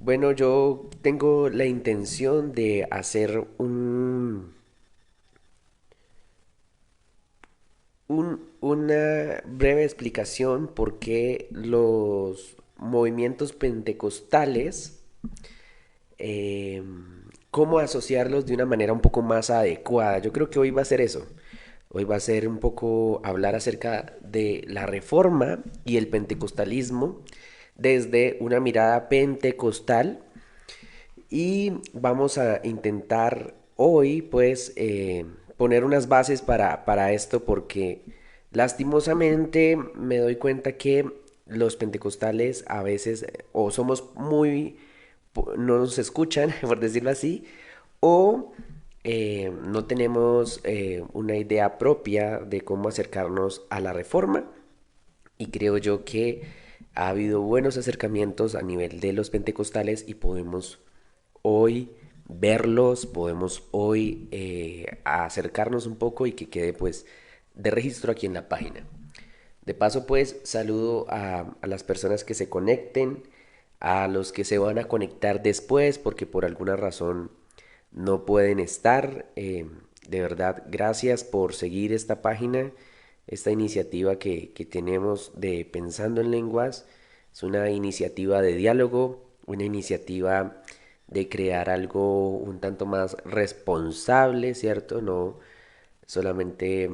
Bueno, yo tengo la intención de hacer una breve explicación por qué los movimientos pentecostales, eh, cómo asociarlos de una manera un poco más adecuada. Yo creo que hoy va a ser eso. Hoy va a ser un poco hablar acerca de la reforma y el pentecostalismo desde una mirada pentecostal. Y vamos a intentar hoy, pues, poner unas bases para esto porque lastimosamente me doy cuenta que los pentecostales a veces o somos muy, no nos escuchan, por decirlo así, o no tenemos una idea propia de cómo acercarnos a la reforma. Y creo yo que ha habido buenos acercamientos a nivel de los pentecostales y podemos hoy verlos, podemos hoy acercarnos un poco y que quede pues de registro aquí en la página. De paso pues saludo a las personas que se conecten, a los que se van a conectar después porque por alguna razón no pueden estar. De verdad, gracias por seguir esta página, esta iniciativa que tenemos de Pensando en Lenguas. Es una iniciativa de diálogo, una iniciativa de crear algo un tanto más responsable, ¿cierto? No solamente,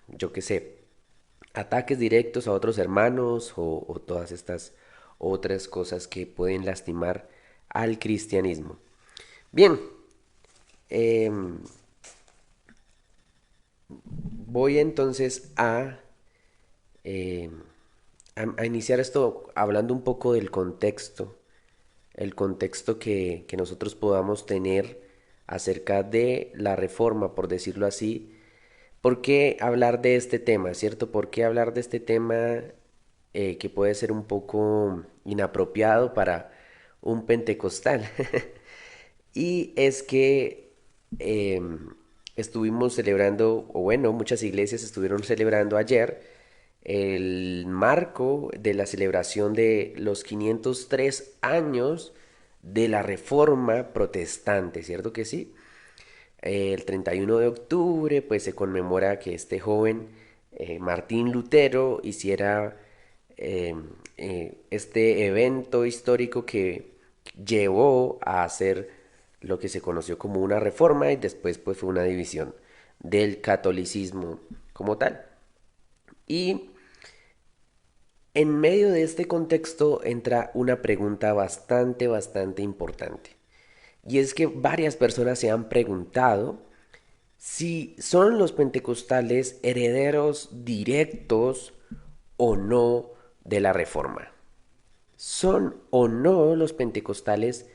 yo qué sé, ataques directos a otros hermanos o todas estas otras cosas que pueden lastimar al cristianismo. Bien, em, voy entonces em, a iniciar esto hablando un poco del contexto, el contexto que nosotros podamos tener acerca de la reforma, por decirlo así. ¿Por qué hablar de este tema, cierto? ¿Por qué hablar de este tema que puede ser un poco inapropiado para un pentecostal? Y es que estuvimos celebrando, o bueno, muchas iglesias estuvieron celebrando ayer el marco de la celebración de los 503 años de la Reforma Protestante, ¿cierto que sí? El 31 de octubre pues se conmemora que este joven Martín Lutero hiciera eh, este evento histórico que llevó a hacer lo que se conoció como una reforma y después pues fue una división del catolicismo como tal. Y en medio de este contexto entra una pregunta bastante importante. Y es que varias personas se han preguntado si son los pentecostales herederos directos o no de la reforma. ¿Son o no los pentecostales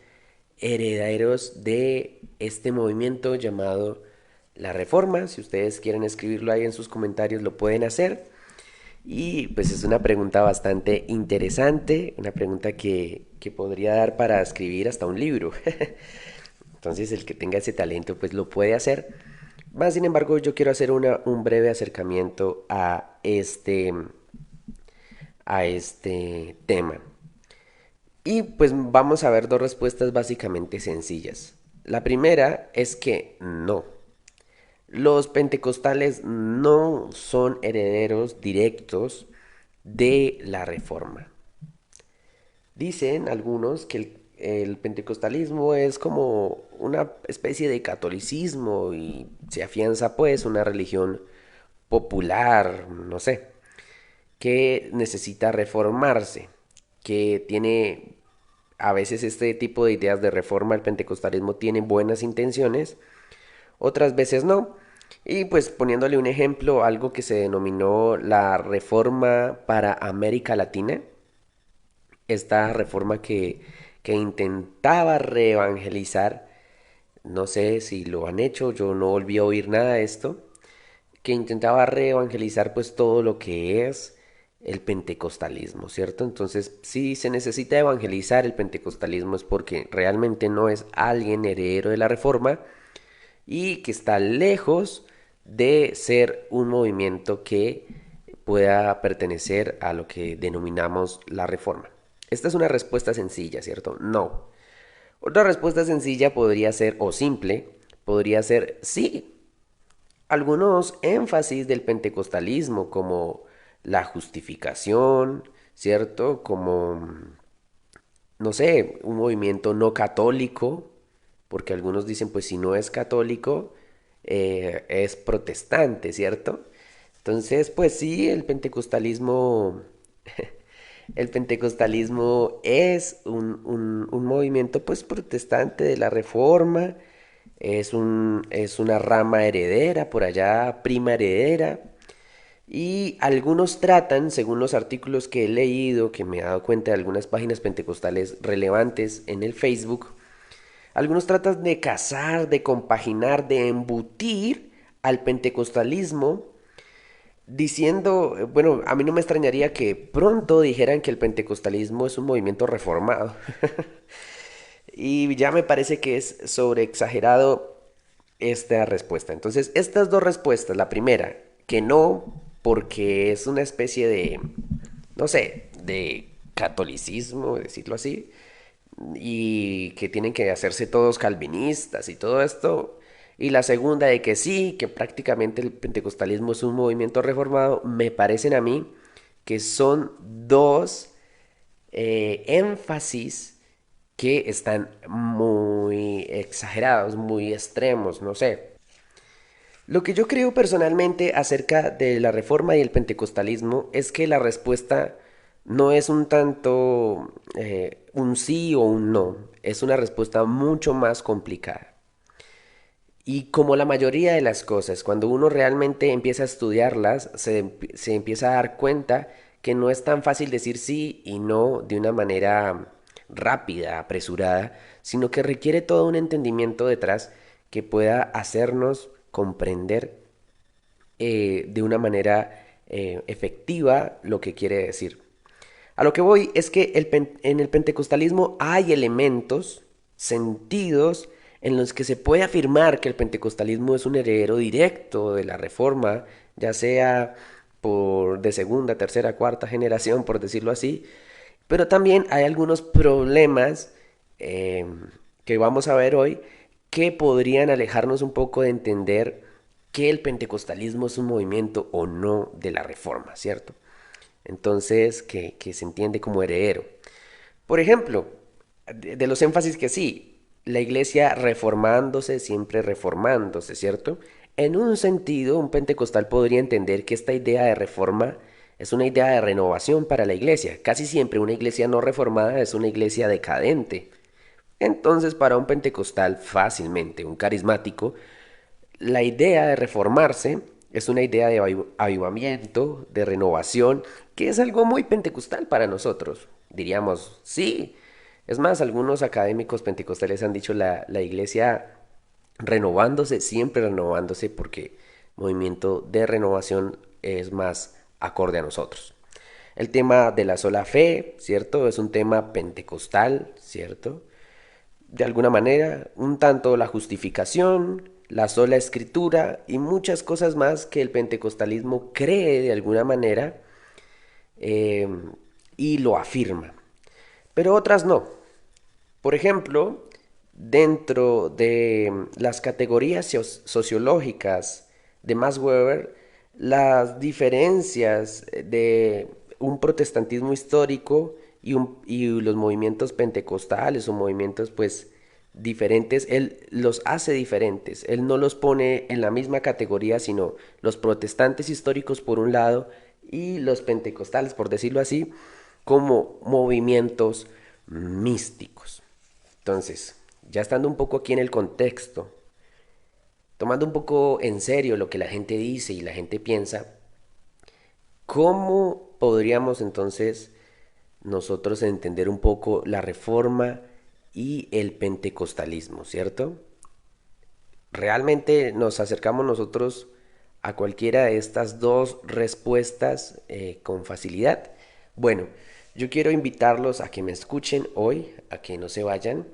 herederos de este movimiento llamado la reforma? Si ustedes quieren escribirlo ahí en sus comentarios lo pueden hacer. Y pues es una pregunta bastante interesante, una pregunta que podría dar para escribir hasta un libro. Entonces el que tenga ese talento pues lo puede hacer. Más sin embargo yo quiero hacer un breve acercamiento a este tema. Y pues vamos a ver dos respuestas básicamente sencillas. La primera es que no. Los pentecostales no son herederos directos de la reforma. Dicen algunos que el pentecostalismo es como una especie de catolicismo y se afianza pues una religión popular, no sé, que necesita reformarse, que tiene a veces este tipo de ideas de reforma, el pentecostalismo tiene buenas intenciones, otras veces no. Y pues poniéndole un ejemplo, algo que se denominó la reforma para América Latina, esta reforma que intentaba reevangelizar, no sé si lo han hecho, yo no volví a oír nada de esto, que intentaba reevangelizar pues todo lo que es el pentecostalismo, ¿cierto? Entonces, si se necesita evangelizar el pentecostalismo es porque realmente no es alguien heredero de la reforma y que está lejos de ser un movimiento que pueda pertenecer a lo que denominamos la reforma. Esta es una respuesta sencilla, ¿cierto? No. Otra respuesta sencilla podría ser, o simple, podría ser sí. Algunos énfasis del pentecostalismo, como la justificación, ¿cierto? Como, no sé, un movimiento no católico, porque algunos dicen, pues si no es católico, es protestante, ¿cierto? Entonces, pues sí, el pentecostalismo es un movimiento pues protestante de la Reforma, es una rama heredera, por allá prima heredera, y algunos tratan, según los artículos que he leído, que me he dado cuenta de algunas páginas pentecostales relevantes en el Facebook, algunos tratan de casar, de compaginar, de embutir al pentecostalismo diciendo, bueno, a mí no me extrañaría que pronto dijeran que el pentecostalismo es un movimiento reformado. Y ya me parece que es sobreexagerado esta respuesta. Entonces, estas dos respuestas, la primera, que no, porque es una especie de, no sé, de catolicismo, decirlo así, y que tienen que hacerse todos calvinistas y todo esto. Y la segunda de que sí, que prácticamente el pentecostalismo es un movimiento reformado, me parecen a mí que son dos énfasis que están muy exagerados, muy extremos, no sé. Lo que yo creo personalmente acerca de la reforma y el pentecostalismo es que la respuesta no es un tanto un sí o un no, es una respuesta mucho más complicada. Y como la mayoría de las cosas, cuando uno realmente empieza a estudiarlas, se empieza a dar cuenta que no es tan fácil decir sí y no de una manera rápida, apresurada, sino que requiere todo un entendimiento detrás que pueda hacernos comprender de una manera efectiva lo que quiere decir. A lo que voy es que en el pentecostalismo hay elementos, sentidos, en los que se puede afirmar que el pentecostalismo es un heredero directo de la reforma, ya sea por de segunda, tercera, cuarta generación, por decirlo así, pero también hay algunos problemas eh, que vamos a ver hoy que podrían alejarnos un poco de entender que el pentecostalismo es un movimiento o no de la reforma, ¿cierto? Entonces, que se entiende como heredero. Por ejemplo, de los énfasis que sí, la iglesia reformándose, siempre reformándose, ¿cierto? En un sentido, un pentecostal podría entender que esta idea de reforma es una idea de renovación para la iglesia. Casi siempre una iglesia no reformada es una iglesia decadente. Entonces, para un pentecostal, fácilmente, un carismático, la idea de reformarse es una idea de avivamiento, de renovación, que es algo muy pentecostal para nosotros. Diríamos, sí. Es más, algunos académicos pentecostales han dicho la iglesia renovándose, siempre renovándose, porque movimiento de renovación es más acorde a nosotros. El tema de la sola fe, ¿cierto? Es un tema pentecostal, ¿cierto? De alguna manera, un tanto la justificación, la sola escritura y muchas cosas más que el pentecostalismo cree de alguna manera eh, y lo afirma, pero otras no. Por ejemplo, dentro de las categorías sociológicas de Max Weber, las diferencias de un protestantismo histórico y los movimientos pentecostales o movimientos pues diferentes, él los hace diferentes, él no los pone en la misma categoría, sino los protestantes históricos por un lado y los pentecostales, por decirlo así, como movimientos místicos. Entonces, ya estando un poco aquí en el contexto, tomando un poco en serio lo que la gente dice y la gente piensa, ¿cómo podríamos entonces nosotros entender un poco la reforma y el pentecostalismo, ¿cierto? ¿Realmente nos acercamos nosotros a cualquiera de estas dos respuestas con facilidad? Bueno, yo quiero invitarlos a que me escuchen hoy, a que no se vayan,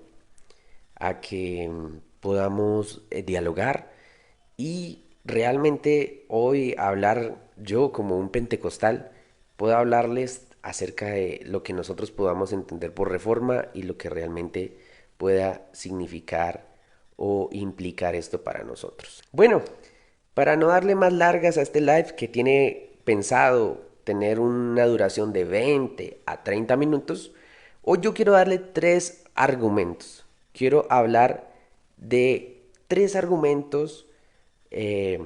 a que podamos dialogar y realmente hoy hablar yo como un pentecostal, puedo hablarles acerca de lo que nosotros podamos entender por reforma y lo que realmente pueda significar o implicar esto para nosotros. Bueno, para no darle más largas a este live que tiene pensado tener una duración de 20 a 30 minutos, hoy yo quiero darle tres argumentos. Quiero hablar de tres argumentos. eh,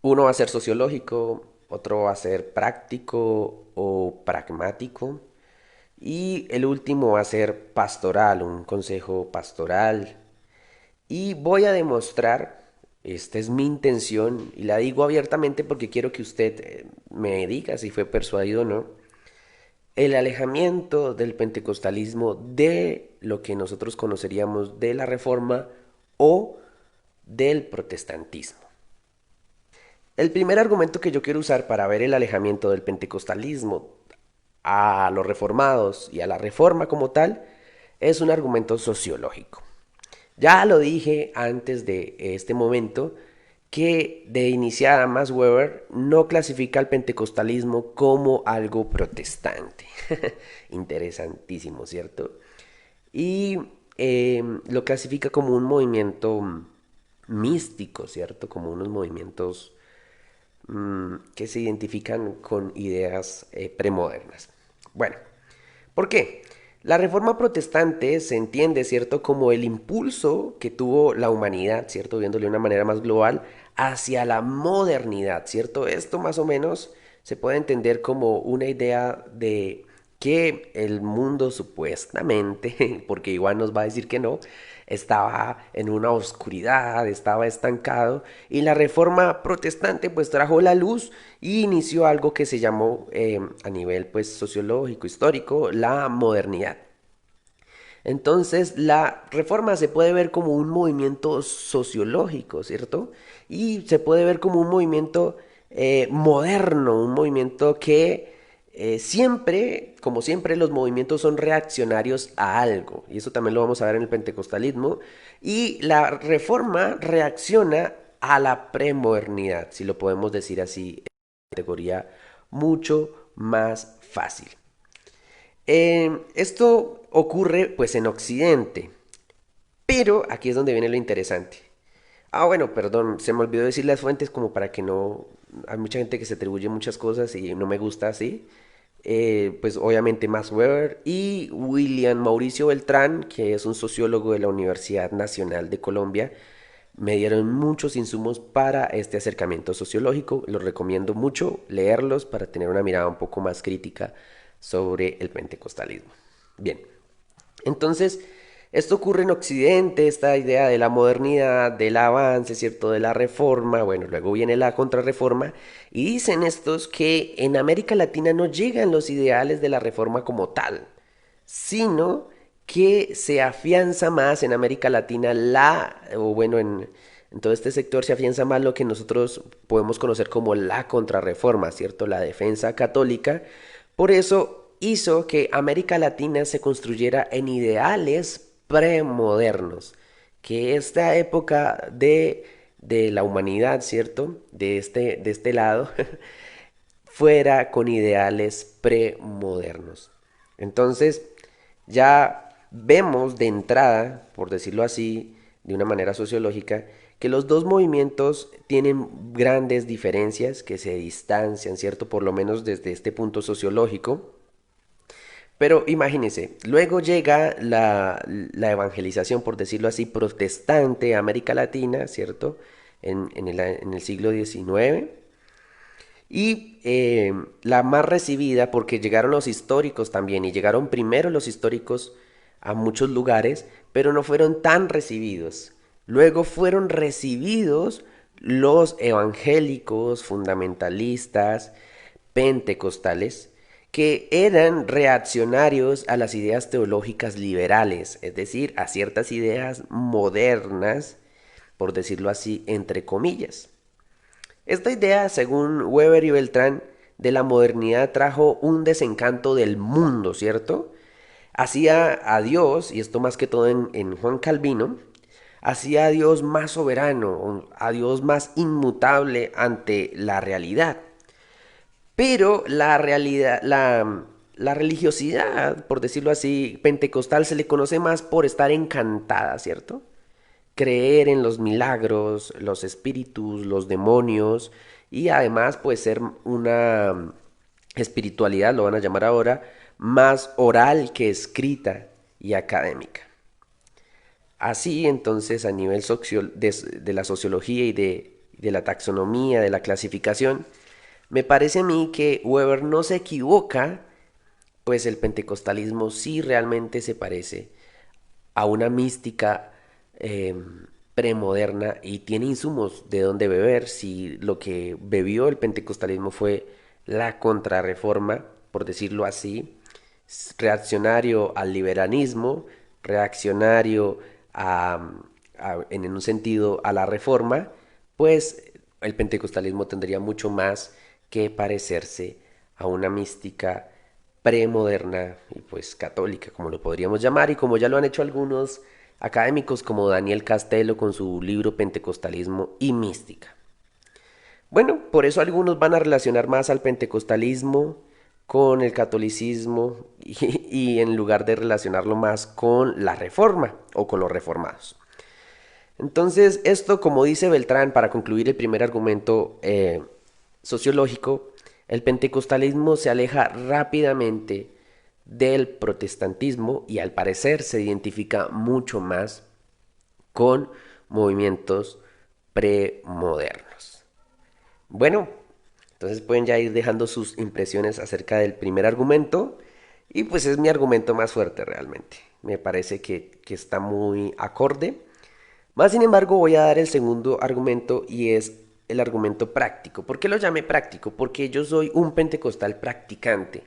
Uno va a ser sociológico, otro va a ser práctico o pragmático y el último va a ser pastoral, un consejo pastoral. Y voy a demostrar, esta es mi intención y la digo abiertamente porque quiero que usted me diga si fue persuadido o no, el alejamiento del pentecostalismo de lo que nosotros conoceríamos de la reforma o del protestantismo. El primer argumento que yo quiero usar para ver el alejamiento del pentecostalismo a los reformados y a la reforma como tal es un argumento sociológico. Ya lo dije antes de este momento que de iniciada Max Weber no clasifica al pentecostalismo como algo protestante. Interesantísimo, ¿cierto? Y lo clasifica como un movimiento místico, ¿cierto? Como unos movimientos que se identifican con ideas premodernas. Bueno, ¿por qué? La reforma protestante se entiende, ¿cierto?, como el impulso que tuvo la humanidad, ¿cierto?, viéndole de una manera más global, hacia la modernidad, ¿cierto? Esto más o menos se puede entender como una idea de que el mundo supuestamente, porque igual nos va a decir que no, estaba en una oscuridad, estaba estancado, y la reforma protestante pues trajo la luz y inició algo que se llamó a nivel pues sociológico, histórico, la modernidad. Entonces, la reforma se puede ver como un movimiento sociológico, ¿cierto? Y se puede ver como un movimiento moderno, un movimiento que siempre, como siempre, los movimientos son reaccionarios a algo. Y eso también lo vamos a ver en el pentecostalismo. Y la reforma reacciona a la premodernidad, si lo podemos decir así, en categoría mucho más fácil. Esto ocurre pues en Occidente, pero aquí es donde viene lo interesante. Ah, bueno, perdón, se me olvidó decir las fuentes como para que no... Hay mucha gente que se atribuye muchas cosas y no me gusta así. Pues obviamente Max Weber y William Mauricio Beltrán, que es un sociólogo de la Universidad Nacional de Colombia, me dieron muchos insumos para este acercamiento sociológico. Los recomiendo mucho leerlos para tener una mirada un poco más crítica sobre el pentecostalismo. Bien, entonces, esto ocurre en Occidente, esta idea de la modernidad, del avance, ¿cierto? De la reforma, bueno, luego viene la contrarreforma, y dicen estos que en América Latina no llegan los ideales de la reforma como tal, sino que se afianza más en América Latina o bueno, en todo este sector se afianza más lo que nosotros podemos conocer como la contrarreforma, ¿cierto? La defensa católica. Por eso hizo que América Latina se construyera en ideales premodernos, que esta época de la humanidad, ¿cierto? De este lado, fuera con ideales premodernos. Entonces, ya vemos de entrada, por decirlo así, de una manera sociológica, que los dos movimientos tienen grandes diferencias que se distancian, ¿cierto? Por lo menos desde este punto sociológico. Pero imagínense, luego llega la evangelización, por decirlo así, protestante a América Latina, ¿cierto? En el siglo XIX. Y la más recibida, porque llegaron los históricos también, y llegaron primero los históricos a muchos lugares, pero no fueron tan recibidos. Luego fueron recibidos los evangélicos, fundamentalistas, pentecostales, que eran reaccionarios a las ideas teológicas liberales, es decir, a ciertas ideas modernas, por decirlo así, entre comillas. Esta idea, según Weber y Beltrán, de la modernidad trajo un desencanto del mundo, ¿cierto? Hacía a Dios, y esto más que todo en Juan Calvino, hacía a Dios más soberano, a Dios más inmutable ante la realidad. Pero la religiosidad, por decirlo así, pentecostal se le conoce más por estar encantada, ¿cierto? Creer en los milagros, los espíritus, los demonios y además puede ser una espiritualidad, lo van a llamar ahora, más oral que escrita y académica. Así entonces a nivel de la sociología y de la taxonomía, de la clasificación, me parece a mí que Weber no se equivoca, pues el pentecostalismo sí realmente se parece a una mística eh, premoderna y tiene insumos de dónde beber. Si lo que bebió el pentecostalismo fue la contrarreforma, por decirlo así, reaccionario al liberalismo, reaccionario en un sentido a la reforma, pues el pentecostalismo tendría mucho más que parecerse a una mística premoderna y pues católica, como lo podríamos llamar, y como ya lo han hecho algunos académicos como Daniel Castelo con su libro Pentecostalismo y Mística. Bueno, por eso algunos van a relacionar más al pentecostalismo con el catolicismo y en lugar de relacionarlo más con la reforma o con los reformados. Entonces, esto, como dice Beltrán, para concluir el primer argumento sociológico, el pentecostalismo se aleja rápidamente del protestantismo y al parecer se identifica mucho más con movimientos premodernos. Bueno, entonces pueden ya ir dejando sus impresiones acerca del primer argumento y pues es mi argumento más fuerte realmente. Me parece que está muy acorde. Más sin embargo, voy a dar el segundo argumento y es el argumento práctico. ¿Por qué lo llamé práctico? Porque yo soy un pentecostal practicante.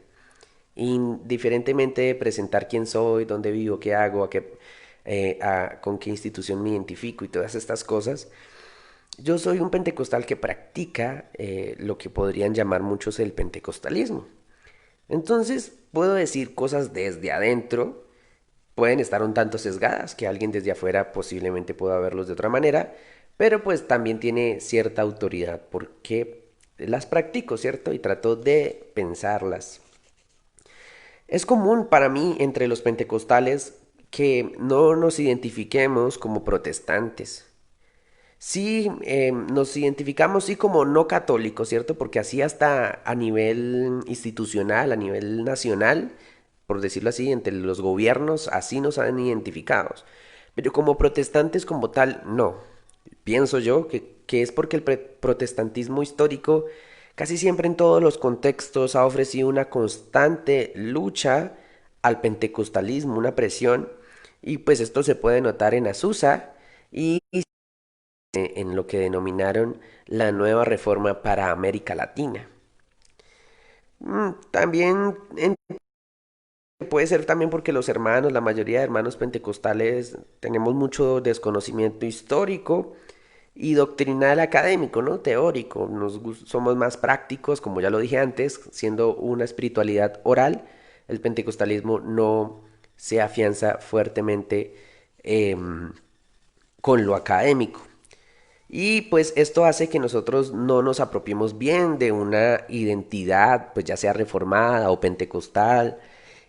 Indiferentemente de presentar quién soy, dónde vivo, qué hago, con qué institución me identifico y todas estas cosas, yo soy un pentecostal que practica lo que podrían llamar muchos el pentecostalismo. Entonces, puedo decir cosas desde adentro, pueden estar un tanto sesgadas, que alguien desde afuera posiblemente pueda verlos de otra manera, pero pues también tiene cierta autoridad porque las practico, ¿cierto? Y trato de pensarlas. Es común para mí entre los pentecostales que no nos identifiquemos como protestantes. Sí, nos identificamos sí como no católicos, ¿cierto? Porque así hasta a nivel institucional, a nivel nacional, por decirlo así, entre los gobiernos, así nos han identificados. Pero como protestantes como tal, no. Pienso yo que es porque el protestantismo histórico casi siempre en todos los contextos ha ofrecido una constante lucha al pentecostalismo, una presión, y pues esto se puede notar en Azusa y en lo que denominaron la nueva reforma para América Latina. También puede ser también porque los hermanos, la mayoría de hermanos pentecostales, tenemos mucho desconocimiento histórico y doctrinal académico, ¿no? Teórico. Somos más prácticos, como ya lo dije antes, siendo una espiritualidad oral, el pentecostalismo no se afianza fuertemente con lo académico. Y pues esto hace que nosotros no nos apropiemos bien de una identidad, pues ya sea reformada o pentecostal,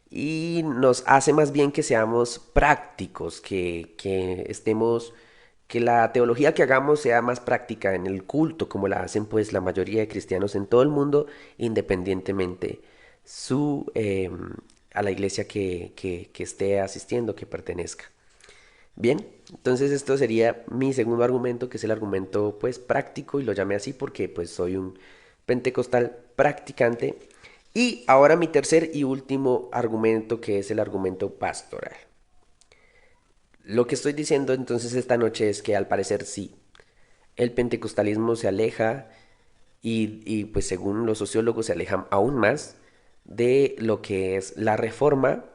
y nos hace más bien que seamos prácticos, que estemos, que la teología que hagamos sea más práctica en el culto, como la hacen pues la mayoría de cristianos en todo el mundo, independientemente a la iglesia que esté asistiendo, que pertenezca. Bien, entonces esto sería mi segundo argumento, que es el argumento pues práctico y lo llamé así porque pues soy un pentecostal practicante. Y ahora mi tercer y último argumento, que es el argumento pastoral. Lo que estoy diciendo entonces esta noche es que al parecer sí, el pentecostalismo se aleja y pues según los sociólogos se aleja aún más de lo que es la reforma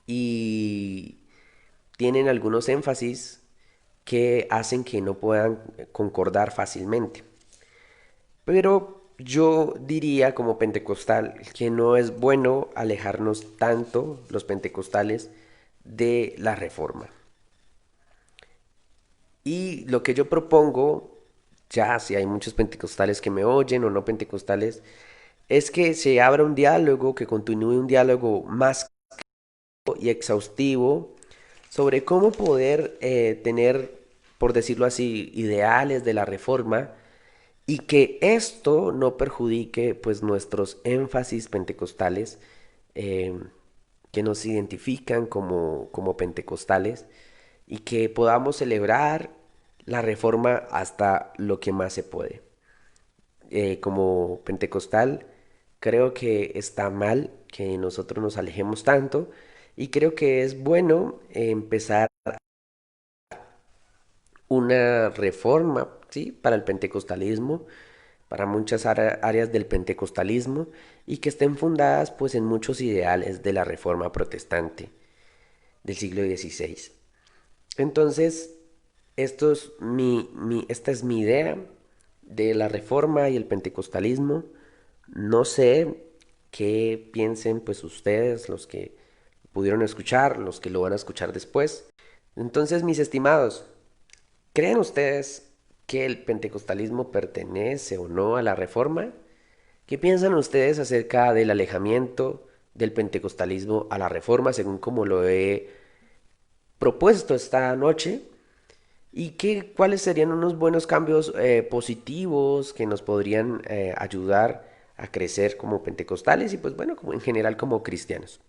y tienen algunos énfasis que hacen que no puedan concordar fácilmente. Pero yo diría como pentecostal que no es bueno alejarnos tanto los pentecostales de la reforma. Y lo que yo propongo, ya si hay muchos pentecostales que me oyen o no pentecostales, es que se abra un diálogo, que continúe un diálogo más y exhaustivo sobre cómo poder tener, por decirlo así, ideales de la reforma y que esto no perjudique pues nuestros énfasis pentecostales eh, que nos identifican como pentecostales y que podamos celebrar la reforma hasta lo que más se puede. Como pentecostal, creo que está mal que nosotros nos alejemos tanto y creo que es bueno empezar una reforma, ¿sí? Para el pentecostalismo, para muchas áreas del pentecostalismo y que estén fundadas pues en muchos ideales de la reforma protestante del siglo XVI. Entonces, esta es mi idea de la reforma y el pentecostalismo. No sé qué piensen pues ustedes, los que pudieron escuchar, los que lo van a escuchar después. Entonces, mis estimados, ¿creen ustedes que el pentecostalismo pertenece o no a la reforma? ¿Qué piensan ustedes acerca del alejamiento del pentecostalismo a la reforma, según como lo he propuesto esta noche? ¿Y cuáles serían unos buenos cambios positivos que nos podrían ayudar a crecer como pentecostales y pues bueno, como en general como cristianos?